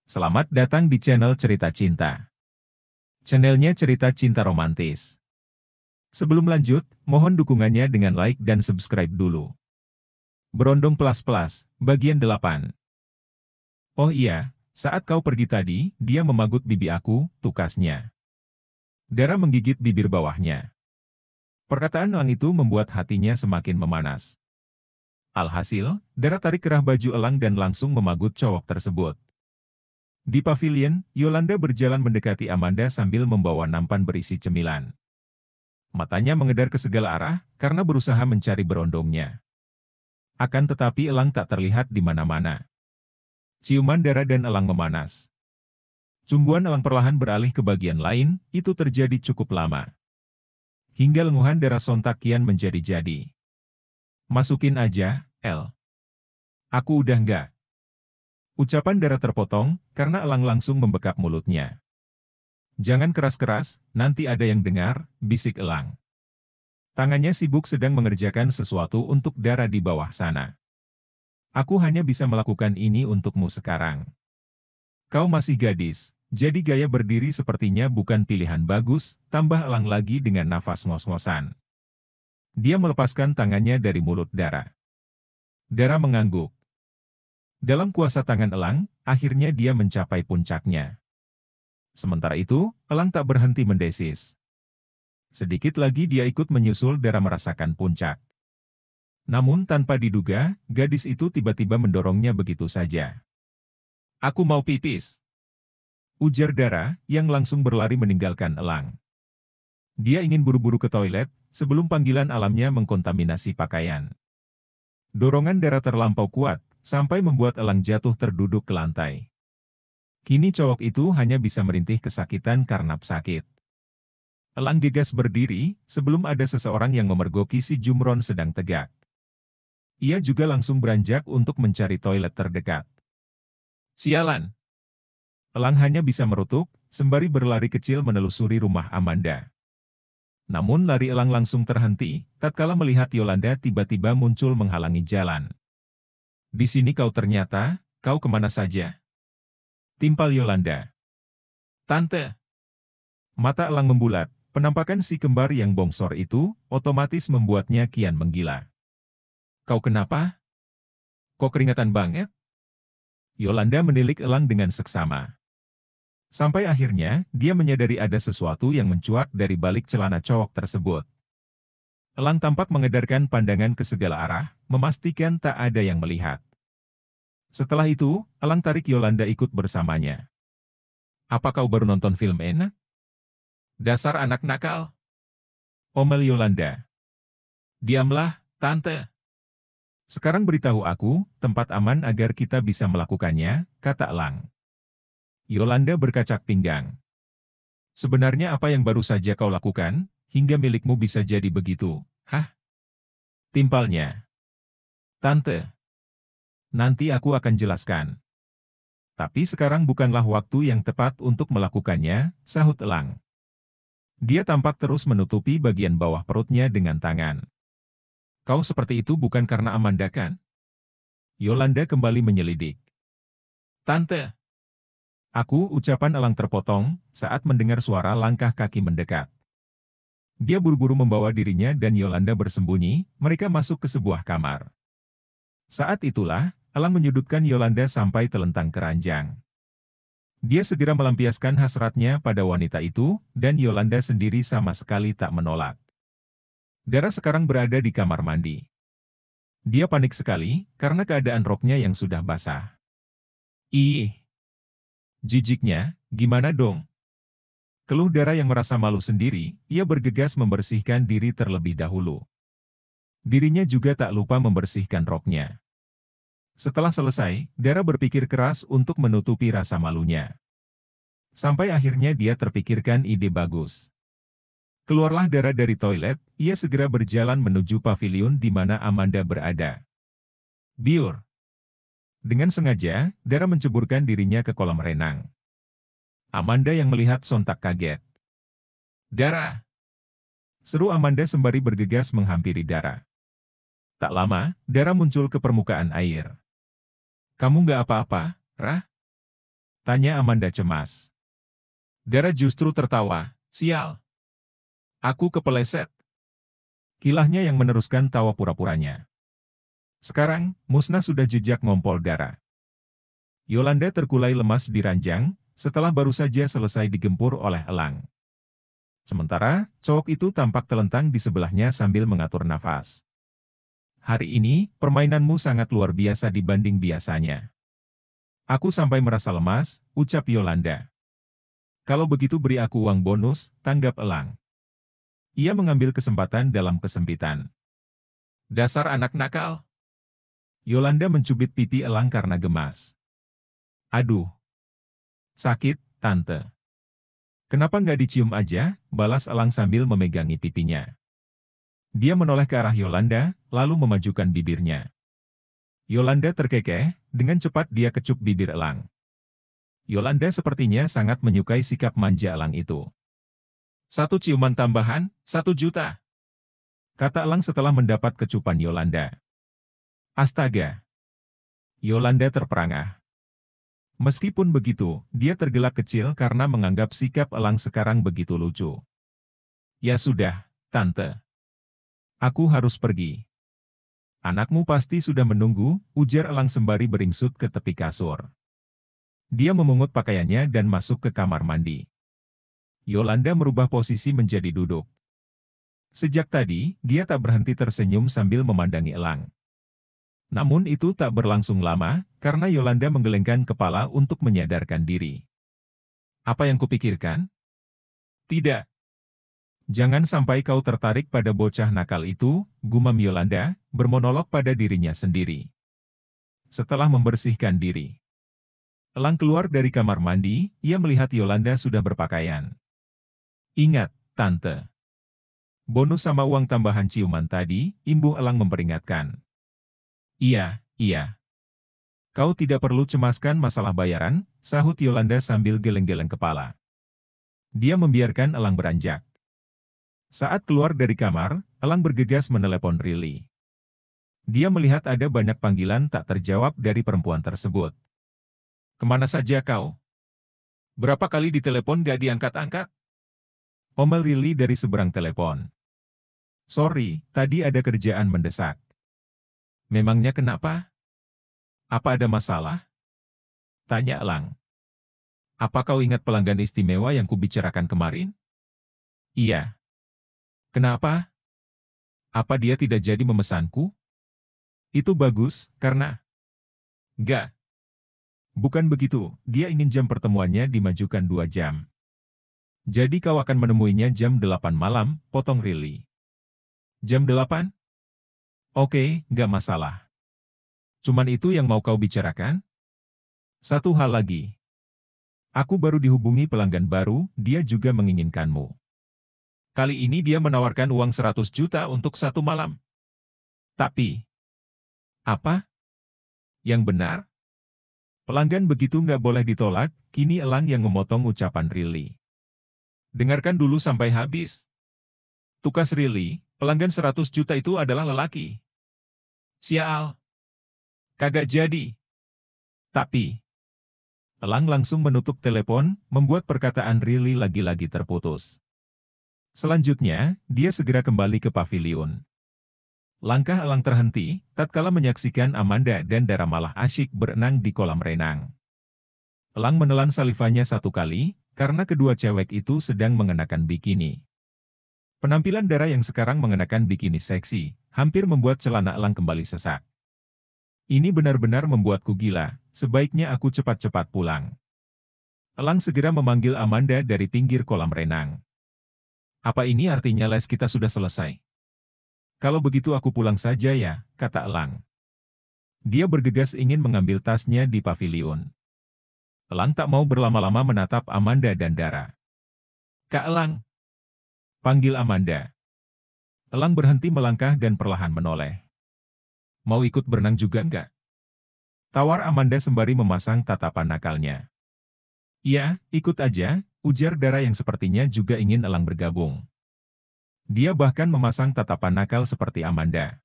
Selamat datang di channel Cerita Cinta. Channelnya cerita cinta romantis. Sebelum lanjut, mohon dukungannya dengan like dan subscribe dulu. Berondong Plus, bagian 8. Oh iya, saat kau pergi tadi, dia memagut bibi aku, tukasnya. Dara menggigit bibir bawahnya. Perkataan Elang itu membuat hatinya semakin memanas. Alhasil, Dara tarik kerah baju Elang dan langsung memagut cowok tersebut. Di pavilion, Yolanda berjalan mendekati Amanda sambil membawa nampan berisi cemilan. Matanya mengedar ke segala arah, karena berusaha mencari berondongnya. Akan tetapi Elang tak terlihat di mana-mana. Ciuman Dara dan Elang memanas. Cumbuan Elang perlahan beralih ke bagian lain, itu terjadi cukup lama. Hingga lenguhan Dara sontak kian menjadi-jadi. Masukin aja, El. Aku udah enggak. Ucapan Dara terpotong, karena Elang langsung membekap mulutnya. Jangan keras-keras, nanti ada yang dengar, bisik Elang. Tangannya sibuk sedang mengerjakan sesuatu untuk Dara di bawah sana. Aku hanya bisa melakukan ini untukmu sekarang. Kau masih gadis, jadi gaya berdiri sepertinya bukan pilihan bagus, tambah Elang lagi dengan nafas ngos-ngosan. Dia melepaskan tangannya dari mulut Dara. Dara mengangguk. Dalam kuasa tangan Elang, akhirnya dia mencapai puncaknya. Sementara itu, Elang tak berhenti mendesis. Sedikit lagi dia ikut menyusul Dara merasakan puncak. Namun tanpa diduga, gadis itu tiba-tiba mendorongnya begitu saja. Aku mau pipis. Ujar Dara, yang langsung berlari meninggalkan Elang. Dia ingin buru-buru ke toilet, sebelum panggilan alamnya mengkontaminasi pakaian. Dorongan Dara terlampau kuat, sampai membuat Elang jatuh terduduk ke lantai. Kini cowok itu hanya bisa merintih kesakitan karena sakit. Elang gegas berdiri, sebelum ada seseorang yang memergoki si Jumron sedang tegak. Ia juga langsung beranjak untuk mencari toilet terdekat. Sialan! Elang hanya bisa merutuk, sembari berlari kecil menelusuri rumah Amanda. Namun lari Elang langsung terhenti, tatkala melihat Yolanda tiba-tiba muncul menghalangi jalan. Di sini kau ternyata, kau kemana saja? Timpal Yolanda. Tante! Mata Elang membulat, penampakan si kembar yang bongsor itu, otomatis membuatnya kian menggila. Kau kenapa? Kok keringatan banget? Yolanda menilik Elang dengan seksama. Sampai akhirnya, dia menyadari ada sesuatu yang mencuat dari balik celana cowok tersebut. Elang tampak mengedarkan pandangan ke segala arah, memastikan tak ada yang melihat. Setelah itu, Elang tarik Yolanda ikut bersamanya. Apa kau baru nonton film enak? Dasar anak nakal. Omel Yolanda. Diamlah, Tante. Sekarang beritahu aku, tempat aman agar kita bisa melakukannya, kata Elang. Yolanda berkacak pinggang. Sebenarnya apa yang baru saja kau lakukan, hingga milikmu bisa jadi begitu, hah? Timpalnya. Tante. Nanti aku akan jelaskan. Tapi sekarang bukanlah waktu yang tepat untuk melakukannya, sahut Elang. Dia tampak terus menutupi bagian bawah perutnya dengan tangan. Kau seperti itu bukan karena Amanda kan? Yolanda kembali menyelidik. Tante. Ucapan Elang terpotong, saat mendengar suara langkah kaki mendekat. Dia buru-buru membawa dirinya dan Yolanda bersembunyi, mereka masuk ke sebuah kamar. Saat itulah, Elang menyudutkan Yolanda sampai telentang keranjang. Dia segera melampiaskan hasratnya pada wanita itu, dan Yolanda sendiri sama sekali tak menolak. Dara sekarang berada di kamar mandi. Dia panik sekali, karena keadaan roknya yang sudah basah. Ih! Jijiknya, gimana dong? Keluh Dara yang merasa malu sendiri, ia bergegas membersihkan diri terlebih dahulu. Dirinya juga tak lupa membersihkan roknya. Setelah selesai, Dara berpikir keras untuk menutupi rasa malunya. Sampai akhirnya dia terpikirkan ide bagus. Keluarlah Dara dari toilet, ia segera berjalan menuju pavilion di mana Amanda berada. Biur. Dengan sengaja, Dara menceburkan dirinya ke kolam renang. Amanda yang melihat sontak kaget. Dara! Seru Amanda sembari bergegas menghampiri Dara. Tak lama, Dara muncul ke permukaan air. Kamu nggak apa-apa, Rah? Tanya Amanda cemas. Dara justru tertawa, sial. Aku kepeleset. Kilahnya yang meneruskan tawa pura-puranya. Sekarang, musnah sudah jejak ngompol Dara. Yolanda terkulai lemas di ranjang, setelah baru saja selesai digempur oleh elang. Sementara, cowok itu tampak telentang di sebelahnya sambil mengatur nafas. Hari ini, permainanmu sangat luar biasa dibanding biasanya. Aku sampai merasa lemas, ucap Yolanda. Kalau begitu beri aku uang bonus, tanggap elang. Ia mengambil kesempatan dalam kesempitan. Dasar anak nakal. Yolanda mencubit pipi elang karena gemas. Aduh. Sakit, Tante. Kenapa nggak dicium aja, balas elang sambil memegangi pipinya. Dia menoleh ke arah Yolanda, lalu memajukan bibirnya. Yolanda terkekeh, dengan cepat dia kecup bibir elang. Yolanda sepertinya sangat menyukai sikap manja elang itu. 1 ciuman tambahan, 1 juta. Kata elang setelah mendapat kecupan Yolanda. Astaga. Yolanda terperangah. Meskipun begitu, dia tergelak kecil karena menganggap sikap elang sekarang begitu lucu. Ya sudah, Tante. Aku harus pergi. Anakmu pasti sudah menunggu, ujar elang sembari beringsut ke tepi kasur. Dia memungut pakaiannya dan masuk ke kamar mandi. Yolanda merubah posisi menjadi duduk. Sejak tadi, dia tak berhenti tersenyum sambil memandangi elang. Namun itu tak berlangsung lama, karena Yolanda menggelengkan kepala untuk menyadarkan diri. Apa yang kupikirkan? Tidak. Jangan sampai kau tertarik pada bocah nakal itu, gumam Yolanda, bermonolog pada dirinya sendiri. Setelah membersihkan diri, elang keluar dari kamar mandi, ia melihat Yolanda sudah berpakaian. Ingat, Tante. Bonus sama uang tambahan ciuman tadi, imbuh elang memperingatkan. Iya, iya. Kau tidak perlu cemaskan masalah bayaran, sahut Yolanda sambil geleng-geleng kepala. Dia membiarkan elang beranjak. Saat keluar dari kamar, elang bergegas menelepon Rilly. Dia melihat ada banyak panggilan tak terjawab dari perempuan tersebut. Kemana saja kau? Berapa kali ditelepon gak diangkat-angkat? Omel Rilly dari seberang telepon. Sorry, tadi ada kerjaan mendesak. Memangnya kenapa? Apa ada masalah? Tanya elang. Apa kau ingat pelanggan istimewa yang kubicarakan kemarin? Iya. Kenapa? Apa dia tidak jadi memesanku? Itu bagus, karena... Gak. Bukan begitu, dia ingin jam pertemuannya dimajukan 2 jam. Jadi kau akan menemuinya jam 8 malam, potong Rilly. Jam 8? Oke, gak masalah. Cuman itu yang mau kau bicarakan? Satu hal lagi. Aku baru dihubungi pelanggan baru, dia juga menginginkanmu. Kali ini dia menawarkan uang 100 juta untuk 1 malam. Tapi... Apa? Yang benar? Pelanggan begitu nggak boleh ditolak, kini elang yang memotong ucapan Rilly. Dengarkan dulu sampai habis. Tukas Rilly, pelanggan 100 juta itu adalah lelaki. Sial. Kagak jadi. Tapi... Elang langsung menutup telepon, membuat perkataan Rilly lagi-lagi terputus. Selanjutnya, dia segera kembali ke paviliun. Langkah elang terhenti, tatkala menyaksikan Amanda dan Dara malah asyik berenang di kolam renang. Elang menelan salivanya 1 kali, karena kedua cewek itu sedang mengenakan bikini. Penampilan Dara yang sekarang mengenakan bikini seksi, hampir membuat celana elang kembali sesak. Ini benar-benar membuatku gila, sebaiknya aku cepat-cepat pulang. Elang segera memanggil Amanda dari pinggir kolam renang. Apa ini artinya les kita sudah selesai? Kalau begitu aku pulang saja ya, kata elang. Dia bergegas ingin mengambil tasnya di paviliun. Elang tak mau berlama-lama menatap Amanda dan Dara. Kak Elang, panggil Amanda. Elang berhenti melangkah dan perlahan menoleh. Mau ikut berenang juga enggak? Tawar Amanda sembari memasang tatapan nakalnya. Iya, ikut aja, ujar Dara yang sepertinya juga ingin elang bergabung. Dia bahkan memasang tatapan nakal seperti Amanda.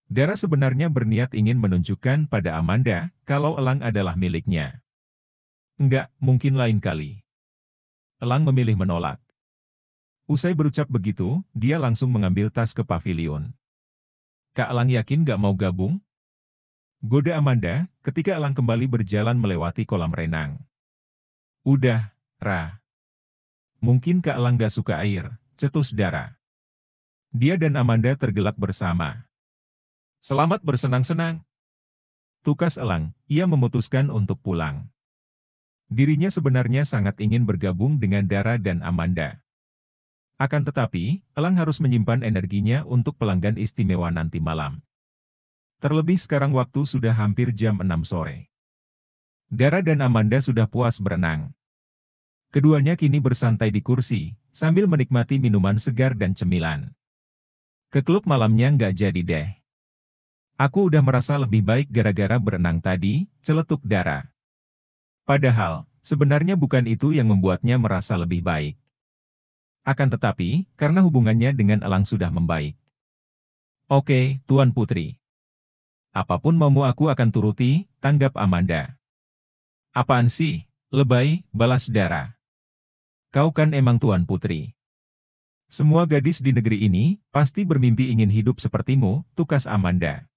Dara sebenarnya berniat ingin menunjukkan pada Amanda kalau elang adalah miliknya. Enggak, mungkin lain kali. Elang memilih menolak. Usai berucap begitu, dia langsung mengambil tas ke pavilion. Kak Elang yakin gak mau gabung? Goda Amanda, ketika Elang kembali berjalan melewati kolam renang. Udah, Ra. Mungkin Kak Elang gak suka air, cetus Dara. Dia dan Amanda tergelak bersama. Selamat bersenang-senang. Tukas Elang, ia memutuskan untuk pulang. Dirinya sebenarnya sangat ingin bergabung dengan Dara dan Amanda. Akan tetapi, Elang harus menyimpan energinya untuk pelanggan istimewa nanti malam. Terlebih sekarang waktu sudah hampir jam 6 sore. Dara dan Amanda sudah puas berenang. Keduanya kini bersantai di kursi, sambil menikmati minuman segar dan cemilan. Ke klub malamnya nggak jadi deh. Aku udah merasa lebih baik gara-gara berenang tadi, celetuk Dara. Padahal, sebenarnya bukan itu yang membuatnya merasa lebih baik. Akan tetapi, karena hubungannya dengan Elang sudah membaik. Oke, Tuan Putri. Apapun maumu aku akan turuti, tanggap Amanda. Apaan sih, lebay, balas Dara. Kau kan emang Tuan Putri. Semua gadis di negeri ini, pasti bermimpi ingin hidup sepertimu, tukas Amanda.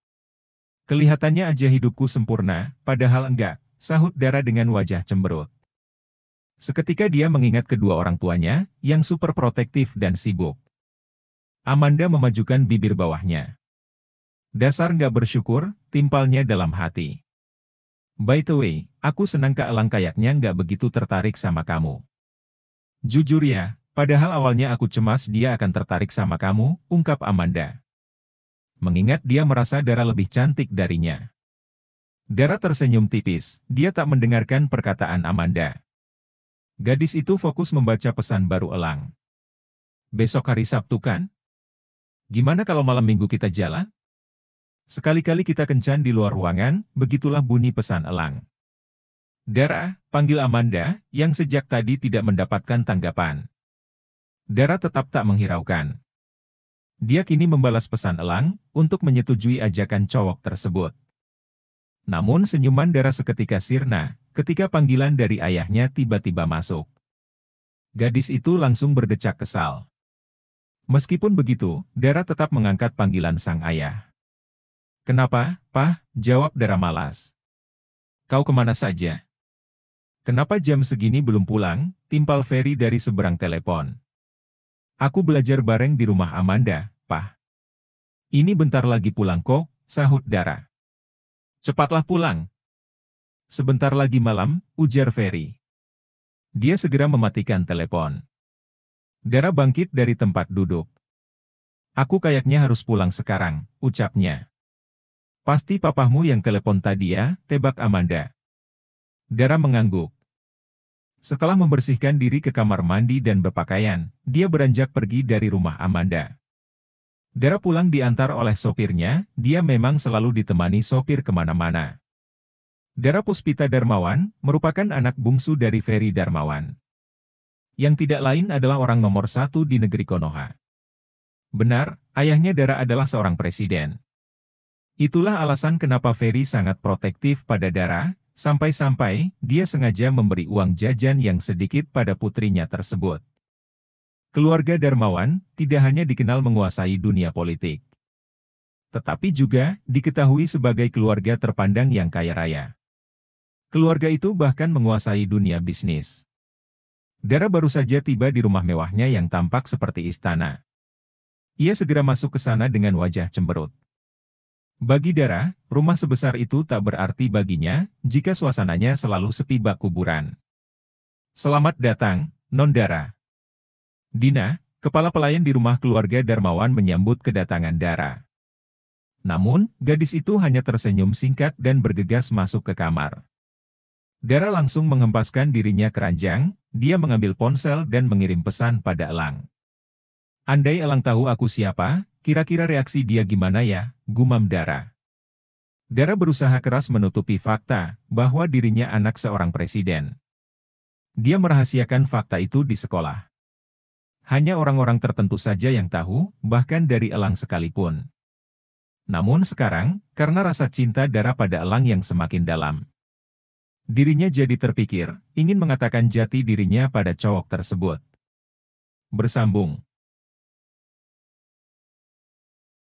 Kelihatannya aja hidupku sempurna, padahal enggak, sahut Dara dengan wajah cemberut. Seketika dia mengingat kedua orang tuanya, yang super protektif dan sibuk. Amanda memajukan bibir bawahnya. Dasar nggak bersyukur, timpalnya dalam hati. By the way, aku senang Kak Elang kayaknya nggak begitu tertarik sama kamu. Jujur ya, padahal awalnya aku cemas dia akan tertarik sama kamu, ungkap Amanda. Mengingat dia merasa Dara lebih cantik darinya. Dara tersenyum tipis, dia tak mendengarkan perkataan Amanda. Gadis itu fokus membaca pesan baru Elang. Besok hari Sabtu kan? Gimana kalau malam minggu kita jalan? Sekali-kali kita kencan di luar ruangan, begitulah bunyi pesan Elang. Dara, panggil Amanda, yang sejak tadi tidak mendapatkan tanggapan. Dara tetap tak menghiraukan. Dia kini membalas pesan Elang, untuk menyetujui ajakan cowok tersebut. Namun senyuman Dara seketika sirna, ketika panggilan dari ayahnya tiba-tiba masuk. Gadis itu langsung berdecak kesal. Meskipun begitu, Dara tetap mengangkat panggilan sang ayah. Kenapa, Pah? Jawab Dara malas. Kau kemana saja? Kenapa jam segini belum pulang? Timpal Ferry dari seberang telepon. Aku belajar bareng di rumah Amanda, Pah. Ini bentar lagi pulang kok, sahut Dara. Cepatlah pulang. Sebentar lagi malam, ujar Ferry. Dia segera mematikan telepon. Dara bangkit dari tempat duduk. Aku kayaknya harus pulang sekarang, ucapnya. Pasti papahmu yang telepon tadi ya, tebak Amanda. Dara mengangguk. Setelah membersihkan diri ke kamar mandi dan berpakaian, dia beranjak pergi dari rumah Amanda. Dara pulang diantar oleh sopirnya, dia memang selalu ditemani sopir kemana-mana. Dara Puspita Darmawan, merupakan anak bungsu dari Ferry Darmawan. Yang tidak lain adalah orang nomor 1 di negeri Konoha. Benar, ayahnya Dara adalah seorang presiden. Itulah alasan kenapa Ferry sangat protektif pada Dara, sampai-sampai dia sengaja memberi uang jajan yang sedikit pada putrinya tersebut. Keluarga Darmawan tidak hanya dikenal menguasai dunia politik, tetapi juga diketahui sebagai keluarga terpandang yang kaya raya. Keluarga itu bahkan menguasai dunia bisnis. Dara baru saja tiba di rumah mewahnya yang tampak seperti istana. Ia segera masuk ke sana dengan wajah cemberut. Bagi Dara, rumah sebesar itu tak berarti baginya, jika suasananya selalu sepi bak kuburan. Selamat datang, Non Dara. Dina, kepala pelayan di rumah keluarga Darmawan menyambut kedatangan Dara. Namun, gadis itu hanya tersenyum singkat dan bergegas masuk ke kamar. Dara langsung menghempaskan dirinya ke ranjang, dia mengambil ponsel dan mengirim pesan pada Elang. Andai Elang tahu aku siapa, kira-kira reaksi dia gimana ya, gumam Dara. Dara berusaha keras menutupi fakta, bahwa dirinya anak seorang presiden. Dia merahasiakan fakta itu di sekolah. Hanya orang-orang tertentu saja yang tahu, bahkan dari Elang sekalipun. Namun sekarang, karena rasa cinta Dara pada Elang yang semakin dalam, Dirinya jadi terpikir, ingin mengatakan jati dirinya pada cowok tersebut. Bersambung.